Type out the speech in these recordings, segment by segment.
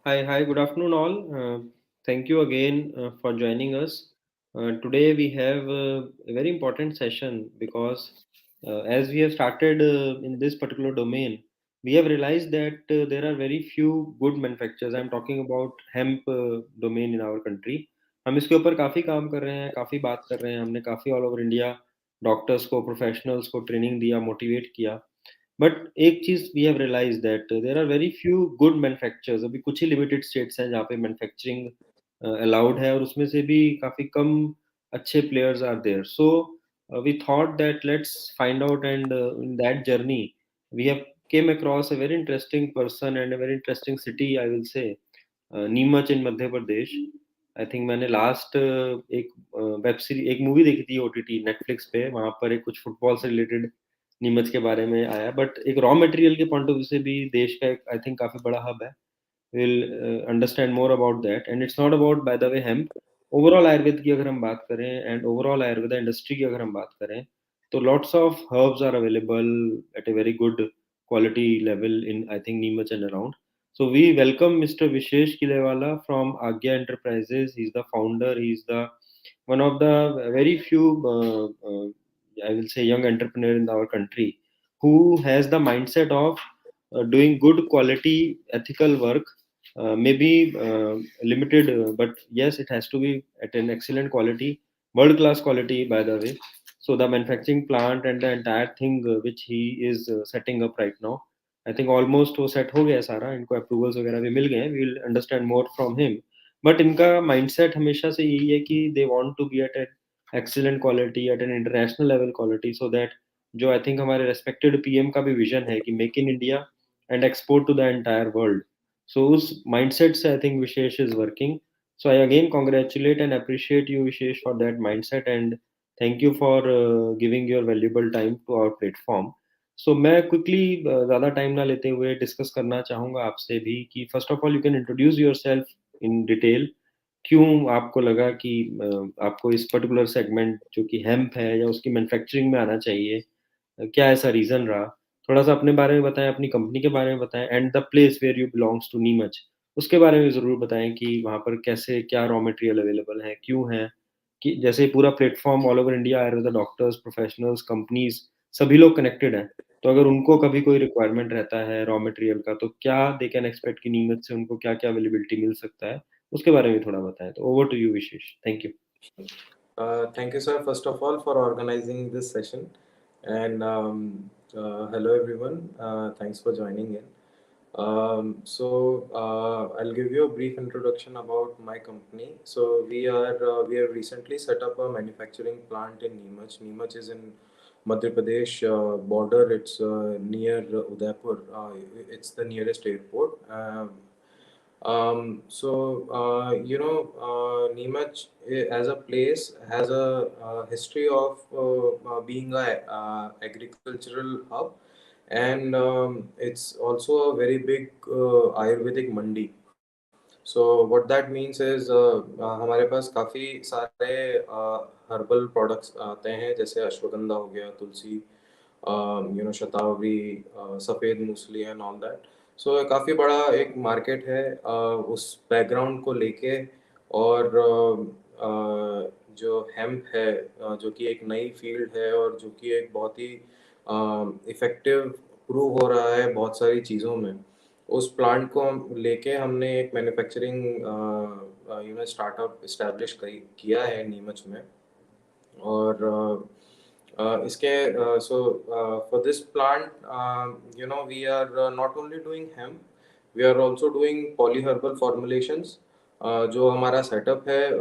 Hi, good afternoon, all. Thank you again for joining us. Today, we have a very important session because as we have started in this particular domain, we have realized that there are very few good manufacturers. I'm talking about hemp domain in our country. हम इसके ऊपर काफ़ी काम कर रहे हैं, काफ़ी बात कर रहे हैं. हमने काफ़ी ऑल ओवर इंडिया डॉक्टर्स को, प्रोफेशनल्स को ट्रेनिंग दिया, मोटिवेट किया. बट एक चीज़ we have realize that there are very few good manufacturers. अभी कुछ ही लिमिटेड स्टेट्स हैं जहाँ पे मैन्युफैक्चरिंग अलाउड है और उसमें से भी काफ़ी कम अच्छे players are there. So we thought that let's find out and in that journey we have came across a very interesting person and a very interesting city, I will say, Neemuch in Madhya Pradesh. I think मैंने last एक web series एक movie देखी थी OTT Netflix पे. वहाँ पर एक कुछ फुटबॉल से रिलेटेड नीमच के बारे में आया, बट एक रॉ मटेरियल के पॉइंट ऑफ व्यू से भी देश का एक आई थिंक काफ़ी बड़ा हब है. Will understand more about that and it's not about by the way hemp. Overall Ayurveda की अगर हम बात करें एंड ओवरऑल आयुर्वेदा इंडस्ट्री की अगर हम बात करें तो lots of herbs are available at a very good quality level in I think Neemach and around. So we welcome Mr. Vishesh Kilewala from Agya Enterprises. He's the founder. He's the one of the very few, I will say, young entrepreneur in our country who has the mindset of doing good quality ethical work. Maybe limited, but yes, it has to be at an excellent quality, world class quality, by the way. So the manufacturing plant and the entire thing which he is setting up right now, I think almost वो set हो गया है सारा. इनको approvals वगैरह भी मिल गए हैं. We will understand more from him. But इनका माइंडसेट हमेशा से यही है कि they want to be at an excellent quality, at an international level quality, so that जो आई थिंक हमारे रेस्पेक्टेड पीएम का भी विजन है कि make in India and export to the entire world. So उस माइंडसेट से I think Vishesh is working. So I again congratulate and appreciate you Vishesh for that mindset and thank you for giving your valuable time to our platform. So मैं quickly ज़्यादा time ना लेते हुए discuss करना चाहूँगा आपसे भी कि first of all you can introduce your self in detail. क्यों आपको लगा कि आपको इस पर्टिकुलर सेगमेंट जो कि हेम्प है या उसकी मैन्युफैक्चरिंग में आना चाहिए? क्या ऐसा रीज़न रहा? थोड़ा-सा अपने बारे में बताएँ, अपनी कंपनी के बारे में बताएँ and the place where you belongs to Neemuch, उसके बारे में ज़रूर बताएँ कि वहाँ पर कैसे क्या रॉ मटेरियल अवेलेबल है, क्यों है? कि जैसे पूरा platform all over India Ayurveda doctors, professionals, companies सभी लोग कनेक्टेड हैं। तो अगर उनको कभी कोई रिक्वायरमेंट रहता है रॉ मटेरियल का, तो क्या दे कैन एक्सपेक्ट कि नीमच से उनको क्या-क्या अवेलेबिलिटी मिल सकता है? उसके बारे में थोड़ा बताएँ। तो over to you Vishesh. Thank you. Thank you, sir, first of all, for organizing this session. And hello, everyone. Thanks for joining in. I'll give you a brief introduction about my company. So, we have recently set up a manufacturing plant in Neemach. Neemach is in Madhya Pradesh border. It's near Udaipur. It's the nearest airport. Neemach as a place has a history of being a agricultural hub, and it's also a very big Ayurvedic mandi. So what that means is हमारे पास काफ़ी सारे herbal products आते हैं जैसे अश्वगंधा हो गया तुलसी शतावरी सफ़ेद मूसली and all that. सो काफ़ी बड़ा एक मार्केट है उस बैकग्राउंड को लेके. और जो हेम्प है जो कि एक नई फील्ड है और जो कि एक बहुत ही इफ़ेक्टिव प्रूव हो रहा है बहुत सारी चीज़ों में. उस प्लांट को हम लेके हमने एक मैन्युफैक्चरिंग स्टार्टअप इस्टेब्लिश किया है नीमच में. और इसके so for this plant we are not only doing hemp, we are also doing polyherbal formulations. जो हमारा सेटअप है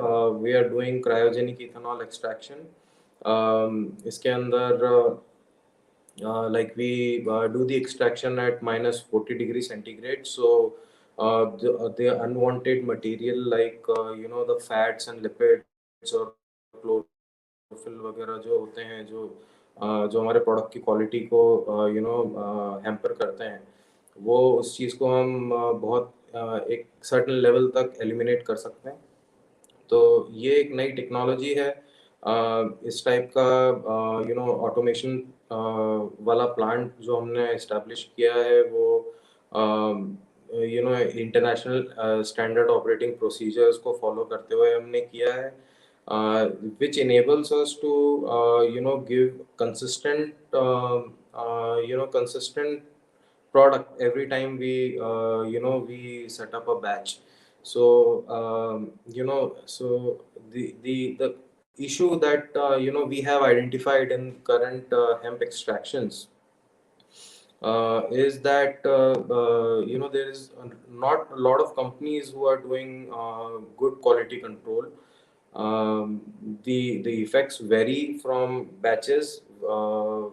we are doing cryogenic ethanol extraction. इसके अंदर like we do the extraction at minus 40 degree centigrade. So the unwanted material like the fats and lipids or chlorophyll वगैरह जो होते हैं जो हमारे प्रोडक्ट की क्वालिटी को हैम्पर करते हैं वो उस चीज़ को हम बहुत एक सर्टेन लेवल तक एलिमिनेट कर सकते हैं. तो ये एक नई टेक्नोलॉजी है. इस टाइप का ऑटोमेशन वाला प्लांट जो हमने इस्टेब्लिश किया है वो इंटरनेशनल स्टैंडर्ड ऑपरेटिंग प्रोसीजर्स को फॉलो करते हुए हमने किया है, which enables us to give consistent product every time we set up a batch. So the issue that we have identified in current hemp extractions is that there is not a lot of companies who are doing good quality control. The effects vary from batches. A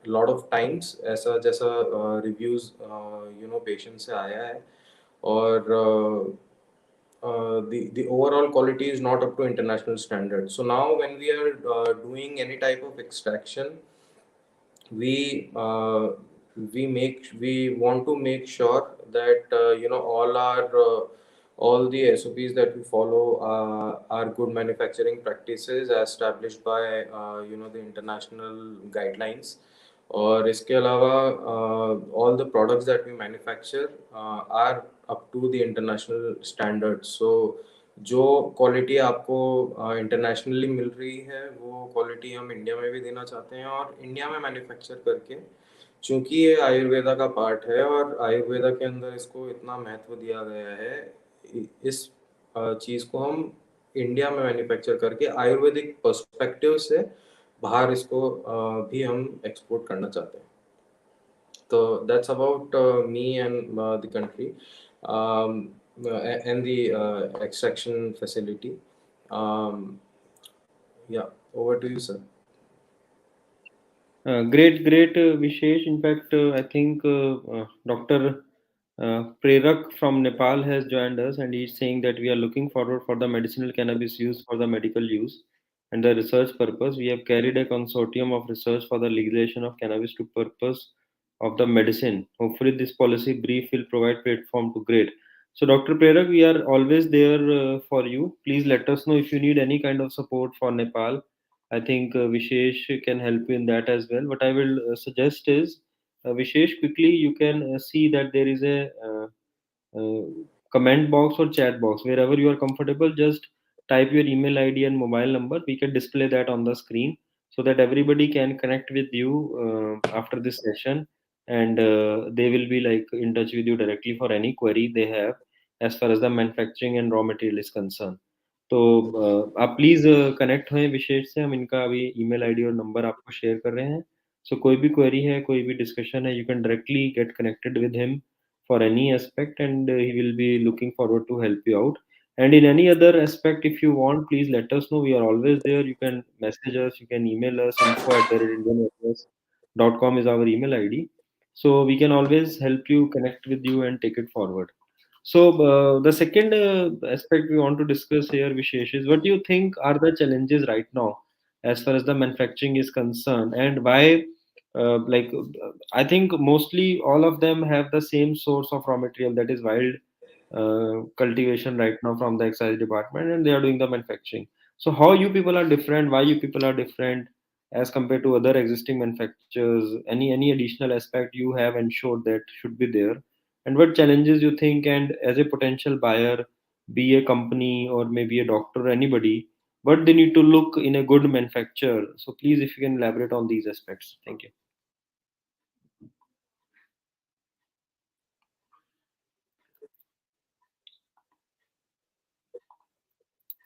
lot of times ऐसा जैसा reviews patient से आया है, और the overall quality is not up to international standards. So now when we are doing any type of extraction, we uh, we want to make sure that all the SOPs that we follow are good manufacturing practices as established by the international guidelines. और इसके अलावा all the products that we manufacture are up to the international standards. So जो quality आपको internationally मिल रही है वो quality हम India में भी देना चाहते हैं, और इंडिया में मैन्युफैक्चर करके, चूंकि ये आयुर्वेदा का पार्ट है और आयुर्वेदा के अंदर इसको इतना महत्व दिया गया है, इस चीज़ को हम इंडिया में मैन्युफैक्चर करके आयुर्वेदिक पर्सपेक्टिव से बाहर इसको भी हम एक्सपोर्ट करना चाहते हैं. So that's about me and the country, and the extraction facility. Um, yeah, over to you, sir. Great, Vishesh. In fact, I think Dr. Prerak from Nepal has joined us, and he's saying that we are looking forward for the medicinal cannabis use for the medical use and the research purpose. We have carried a consortium of research for the legalization of cannabis to purpose of the medicine. Hopefully, this policy brief will provide platform to great. So, Dr. Prerak, we are always there for you. Please let us know if you need any kind of support for Nepal. I think Vishesh can help you in that as well. What I will suggest is, Vishesh, quickly you can see that there is a uh, comment box or chat box. Wherever you are comfortable, just type your email ID and mobile number. We can display that on the screen so that everybody can connect with you after this session, and they will be like in touch with you directly for any query they have as far as the manufacturing and raw material is concerned. तो आप please connect हों विशेष से, हम इनका अभी email ID और number आपको share कर रहे हैं. सो कोई भी क्वेरी है, कोई भी डिस्कशन है, you can directly get connected with him for any aspect, and he will be looking forward to help you out. And in any other aspect, if you want, please let us know. We are always there. You can message us, you can email us. info@indianaffairs.com is our email ID, so we can always help you, connect with you, and take it forward. So the second aspect we want to discuss here, Vishesh, is what do you think are the challenges right now as far as the manufacturing is concerned, and why I think mostly all of them have the same source of raw material, that is wild cultivation right now from the excise department, and they are doing the manufacturing. So how you people are different? Why you people are different as compared to other existing manufacturers? Any additional aspect you have ensured that should be there, and what challenges you think? And as a potential buyer, be a company or maybe a doctor, anybody, but they need to look in a good manufacturer. So please, if you can elaborate on these aspects. Thank you.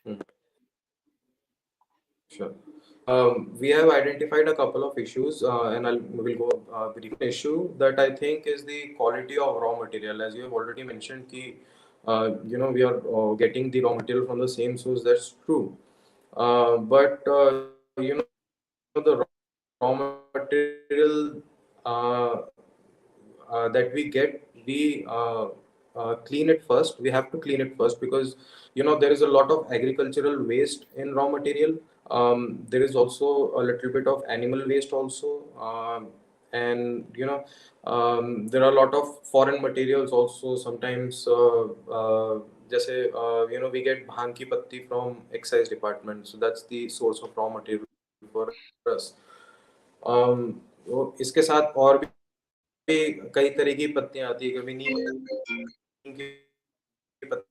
Hmm. Sure. We have identified a couple of issues, and we'll go brief. Issue that I think is the quality of raw material. As you have already mentioned, we are getting the raw material from the same source. That's true. But the raw material that we get, we clean it first. We have to clean it first because there is a lot of agricultural waste in raw material. There is also a little bit of animal waste also, and there are a lot of foreign materials also. Sometimes, जैसे we get bhang ki patti from excise department, so that's the source of raw material for us. इसके साथ और भी भी कई तरह की पत्तियां आती है, कभी नीम की पत्ती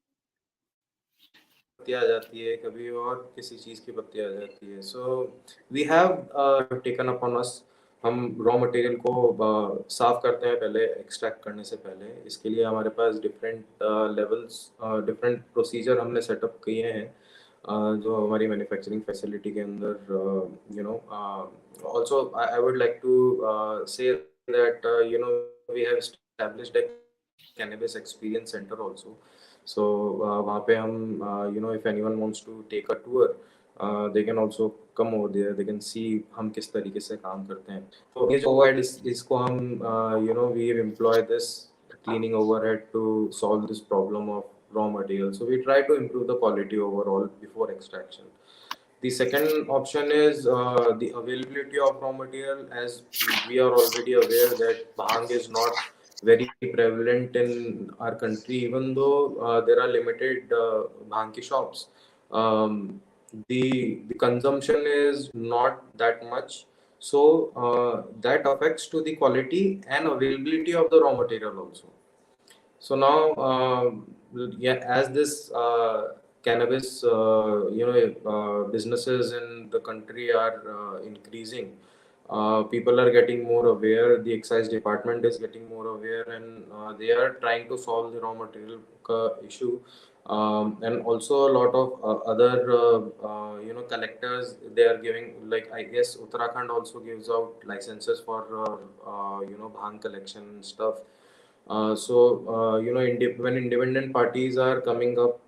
आ जाती है, कभी और किसी चीज़ की पत्ती आ जाती है. So we have taken upon us, हम रॉ मटेरियल को साफ करते हैं पहले, एक्सट्रैक्ट करने से पहले. इसके लिए हमारे पास डिफरेंट लेवल्स, डिफरेंट प्रोसीजर हमने सेटअप किए हैं, जो हमारी मैन्युफैक्चरिंग फैसिलिटी के अंदर. You know also I would like to say that we have established a cannabis experience center also. So वहाँ पे हम if anyone wants to take a tour, they can also come over there, they can see हम किस तरीके से काम करते हैं. तो ये जो overhead इसको हम we employ this cleaning overhead to solve this problem of raw material. So we try to improve the quality overall before extraction. The second option is the availability of raw material. As we are already aware that bhang is not very prevalent in our country, even though there are limited bhang ki shops. Um, the consumption is not that much, so that affects to the quality and availability of the raw material also. So now, yeah, as this cannabis, businesses in the country are increasing, people are getting more aware. The excise department is getting more aware, and they are trying to solve the raw material issue. And also a lot of other, collectors. They are giving, like, I guess Uttarakhand also gives out licenses for bhang collection and stuff. When independent parties are coming up,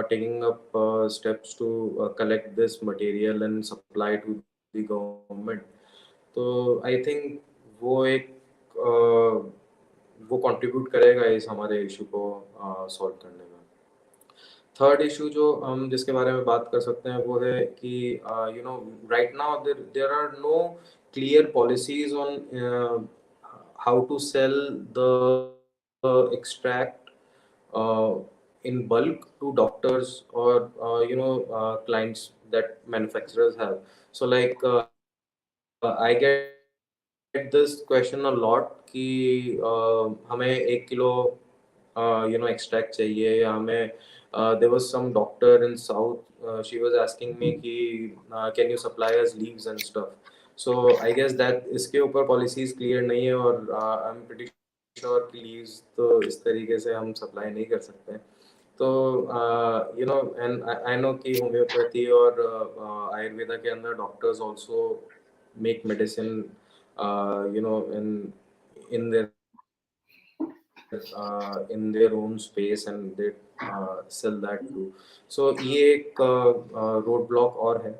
taking up steps to collect this material and supply to the government, तो I think वो एक वो contribute करेगा इस हमारे issue को solve करने में. थर्ड इशू जो हम जिसके बारे में बात कर सकते हैं वो है कि right now there are no clear policies on how to sell the extract in bulk to doctors or clients that manufacturers have. So like I get this question a lot कि हमें 1 किलो extract चाहिए, या हमें there was some doctor in south, she was asking me कि can you supply us leaves and stuff. So I guess that इसके ऊपर policies clear नहीं है, और I'm pretty sure कि leaves तो इस तरीके से हम supply नहीं कर सकते हैं. तो and I know कि होम्योपैथी और आयुर्वेदा के अंदर doctors also make medicine in their own space, and they sell that too. So ये एक रोड ब्लॉक और है.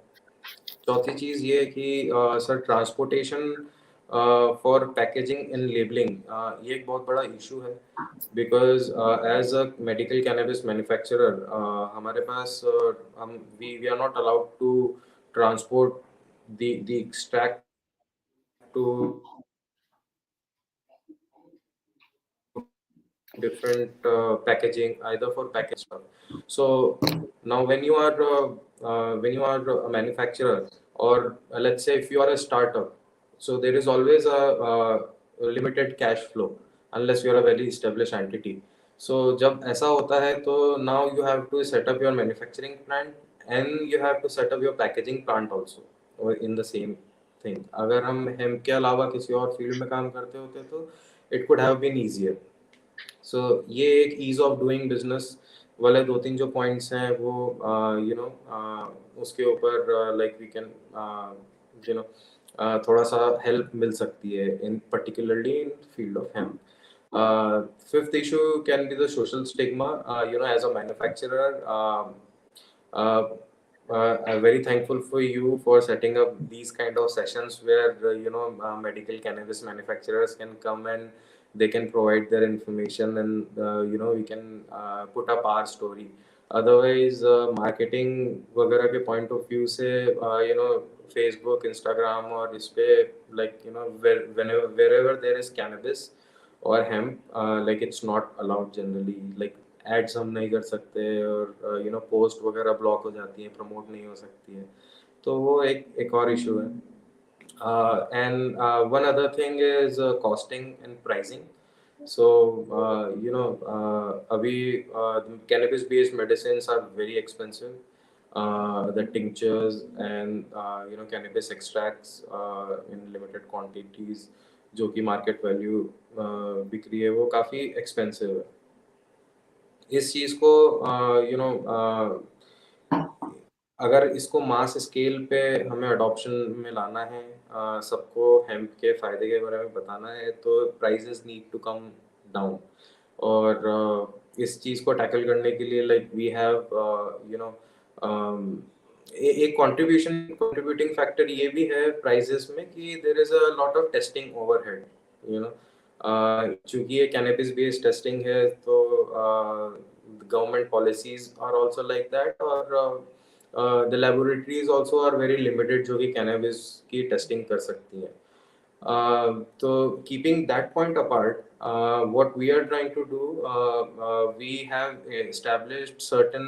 चौथी चीज ये है कि sir transportation for packaging and labelling, ये एक बहुत बड़ा इशू है. Because as a medical cannabis manufacturer हमारे पास हम we are not allowed to transport the extract to different packaging, either for packaging stuff. So now when you are a manufacturer, or let's say if you are a startup, so there is always a limited cash flow unless you are a very established entity. So जब ऐसा होता है तो now you have to set up your manufacturing plant, and you have to set up your packaging plant also, or in the same thing. अगर हम hemp के अलावा किसी और फील्ड में काम करते होते तो it could have been easier. सो ये एक ईज ऑफ डूइंग बिजनेस वाले दो तीन जो पॉइंट्स हैं वो उसके ऊपर like we can you know थोड़ा सा हेल्प मिल सकती है in particularly in field of hemp. Fifth issue can be the social stigma. As a manufacturer, uh, I'm very thankful for you for setting up these kind of sessions where medical cannabis manufacturers can come and they can provide their information, and we can put up our story. Otherwise, marketing वगैरह के point of view से Facebook, Instagram और इस पे like wherever there is cannabis or hemp, like it's not allowed generally. Like ads हम नहीं कर सकते, और पोस्ट वगैरह ब्लॉक हो जाती है, प्रमोट नहीं हो सकती है. तो वो एक और इशू है. And one other thing is costing and pricing. So, the cannabis-based medicines are very expensive. The tinctures and cannabis extracts in limited quantities, जो कि market value बिक रही है वो काफी expensive है. इस चीज को अगर इसको मास स्केल पे हमें अडॉप्शन में लाना है, सबको हेम्प के फायदे के बारे में बताना है, तो prices need to come down. और इस चीज को टैकल करने के लिए like we have you know एक कंट्रीब्यूटिंग फैक्टर ये भी है प्राइसेस में कि there is a lot of testing overhead. You know चूंकि ये कैनबिस बेस्ड टेस्टिंग है, तो government policies are also like that. और the laboratories also are very limited जो कि कैनबिस की टेस्टिंग कर सकती हैं. So keeping that point apart, what we are trying to do, we have established certain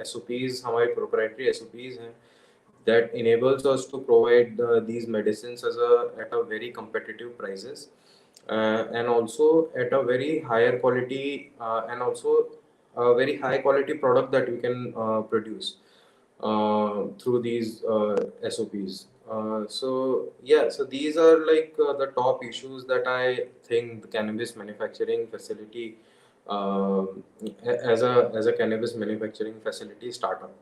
SOPs, हमारे proprietary SOPs हैं, that enables us to provide these medicines at a very competitive prices, and also at a very higher quality, and also a very high quality product that we can produce through these SOPs. So yeah, so these are like the top issues that I think the cannabis manufacturing facility, uh, as a cannabis manufacturing facility startup.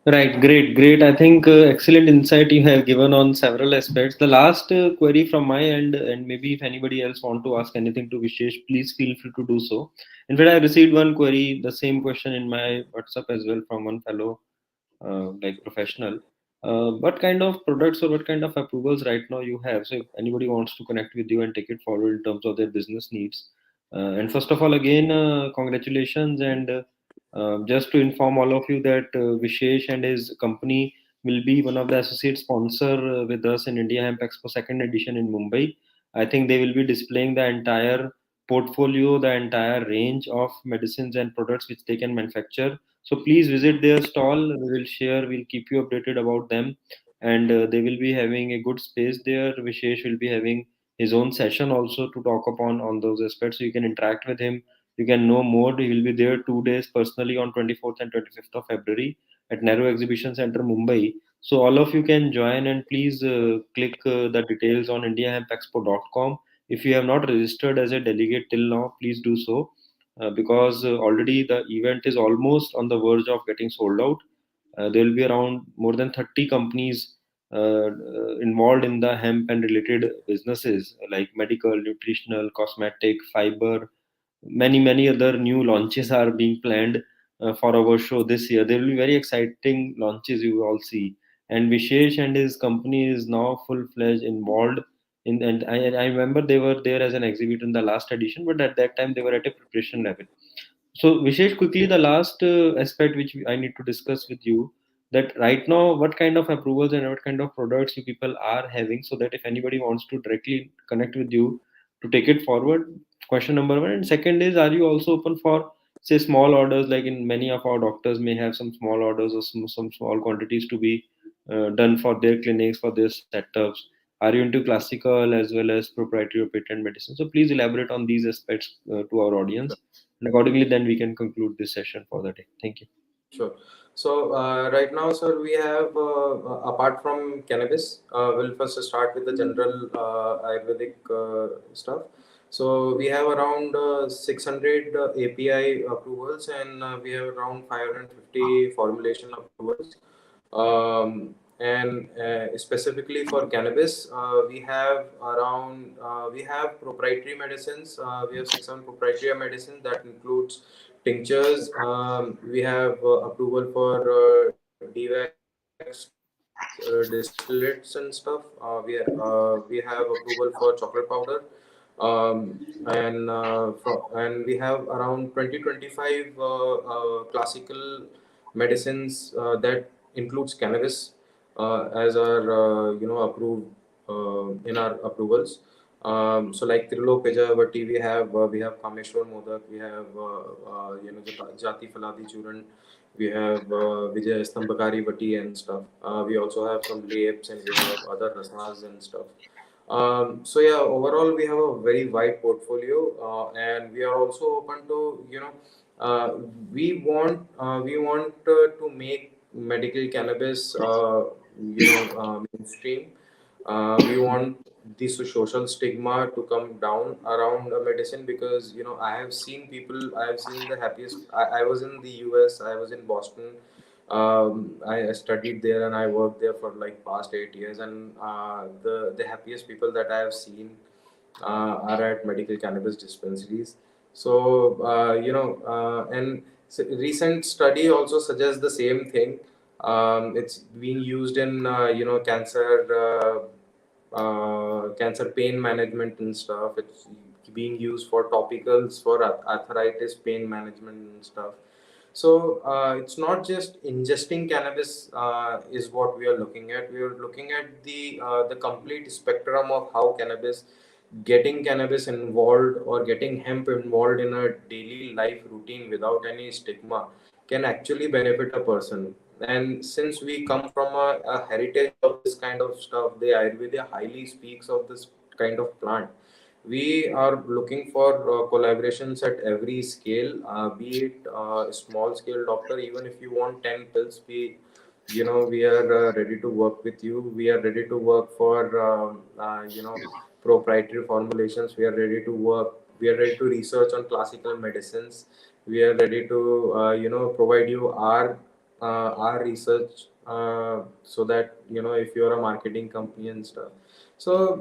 Right, great, great. I think excellent insight you have given on several aspects. The last query from my end, and maybe if anybody else want to ask anything to Vishesh, please feel free to do so. In fact, I received one query, the same question in my WhatsApp as well from one fellow like professional. What kind of products or what kind of approvals right now you have? So if anybody wants to connect with you and take it forward in terms of their business needs. And first of all, again, congratulations. And just to inform all of you that Vishesh and his company will be one of the associate sponsor with us in India Hemp Expo second edition in Mumbai. I think they will be displaying the entire portfolio, the entire range of medicines and products which they can manufacture. So please visit their stall. We will share, we'll keep you updated about them. And they will be having a good space there. Vishesh will be having his own session also to talk upon on those aspects. So you can interact with him. You can know more. He will be there 2 days personally on 24th and 25th of February at Nehru Exhibition Center, Mumbai. So all of you can join and please click the details on indiahempexpo.com. If you have not registered as a delegate till now, please do so because already the event is almost on the verge of getting sold out. There will be around more than 30 companies involved in the hemp and related businesses like medical, nutritional, cosmetic, fiber. Many other new launches are being planned for our show this year. There will be very exciting launches you will all see. And Vishesh and his company is now full fledged involved in. And I remember they were there as an exhibit in the last edition, but at that time they were at a preparation level. So, Vishesh, quickly, the last aspect which I need to discuss with you, that right now, what kind of approvals and what kind of products you people are having, so that if anybody wants to directly connect with you to take it forward. Question number one. And second is, are you also open for, say, small orders? Like in many of our doctors may have some small orders or some small quantities to be done for their clinics, for their setups. Are you into classical as well as proprietary or patent medicine? So please elaborate on these aspects to our audience, and accordingly, then we can conclude this session for the day. Thank you. Sure. So right now, sir, we have apart from cannabis, we'll first start with the general Ayurvedic stuff. So we have around 600 API approvals, and we have around 550 formulation approvals. And specifically for cannabis, we have proprietary medicines. We have 6 proprietary medicines that includes tinctures. We have approval for dewaxed distillates and stuff. We have approval for chocolate powder. And we have around 2025 classical medicines that includes cannabis as our approved in our approvals. So like Trilok Pejavati, we have Kameshwar Modak, we have Jati Faladi Churan, we have Vijay Stambhakari Vati and stuff. We also have some layups and we have other rasanas and stuff. So yeah, overall we have a very wide portfolio, and we are also open to, uh, we want to make medical cannabis mainstream. We want this social stigma to come down around medicine, because I have seen people, I have seen the happiest. I was in the US, I was in Boston. I studied there and I worked there for like past 8 years, and the happiest people that I have seen are at medical cannabis dispensaries. So and recent study also suggests the same thing. It's being used in cancer pain management and stuff. It's being used for topicals for arthritis pain management and stuff. So it's not just ingesting cannabis is what we are looking at. We are looking at the complete spectrum of how cannabis, getting cannabis involved or getting hemp involved in a daily life routine without any stigma can actually benefit a person. And since we come from a heritage of this kind of stuff, the Ayurveda highly speaks of this kind of plant. We are looking for collaborations at every scale, be it small scale doctor. Even if you want 10 pills, we are ready to work with you. We are ready to work for proprietary formulations. We are ready to work. We are ready to research on classical medicines. We are ready to provide you our research, so that if you are a marketing company and stuff. So,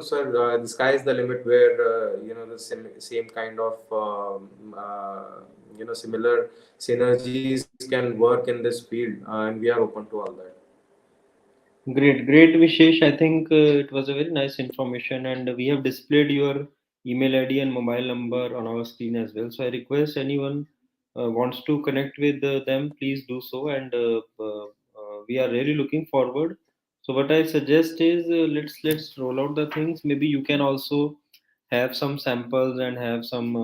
sir, the sky is the limit, where, the same kind of, similar synergies can work in this field, and we are open to all that. Great, great, Vishesh. I think it was a very nice information, and we have displayed your email ID and mobile number on our screen as well. So I request anyone wants to connect with them, please do so, and we are really looking forward. So what I suggest is let's roll out the things. Maybe you can also have some samples and have some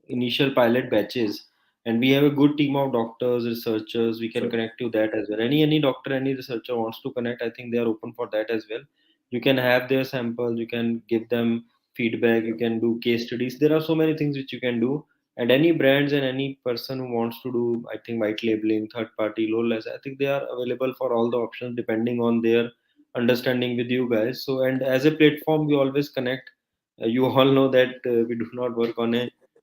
initial pilot batches, and we have a good team of doctors, researchers. We can Sure. connect to that as well. Any doctor, any researcher wants to connect, I think they are open for that as well. You can have their samples, you can give them feedback, you Yep. can do case studies. There are so many things which you can do. And any brands and any person who wants to do, I think, white labeling, third party, low less, I think they are available for all the options depending on their understanding with you guys. So, and as a platform, we always connect. You all know that we do not work on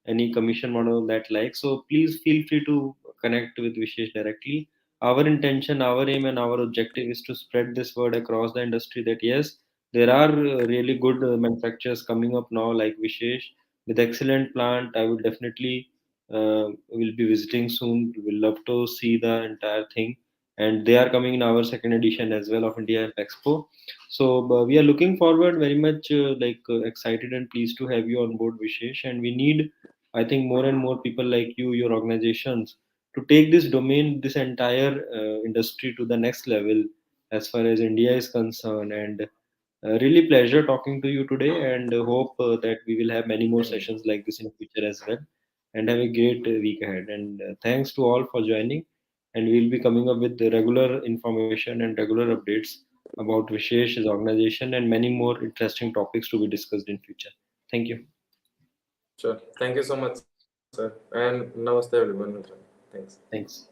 any commission model that like. So please feel free to connect with Vishesh directly. Our intention, our aim, and our objective is to spread this word across the industry that yes, there are really good manufacturers coming up now, like Vishesh, with excellent plant. I will definitely will be visiting soon. We will love to see the entire thing, and they are coming in our second edition as well of India Expo. So we are looking forward very much, excited and pleased to have you on board, Vishesh. And we need, I think, more and more people like you, your organizations, to take this domain, this entire industry to the next level as far as India is concerned. And really pleasure talking to you today, and hope that we will have many more Thank sessions like this in future as well. And have a great week ahead. And thanks to all for joining. And we'll be coming up with the regular information and regular updates about Vishesh, his organization, and many more interesting topics to be discussed in future. Thank you. Sure. Thank you so much, sir. And namaste, everyone. Thanks. Thanks.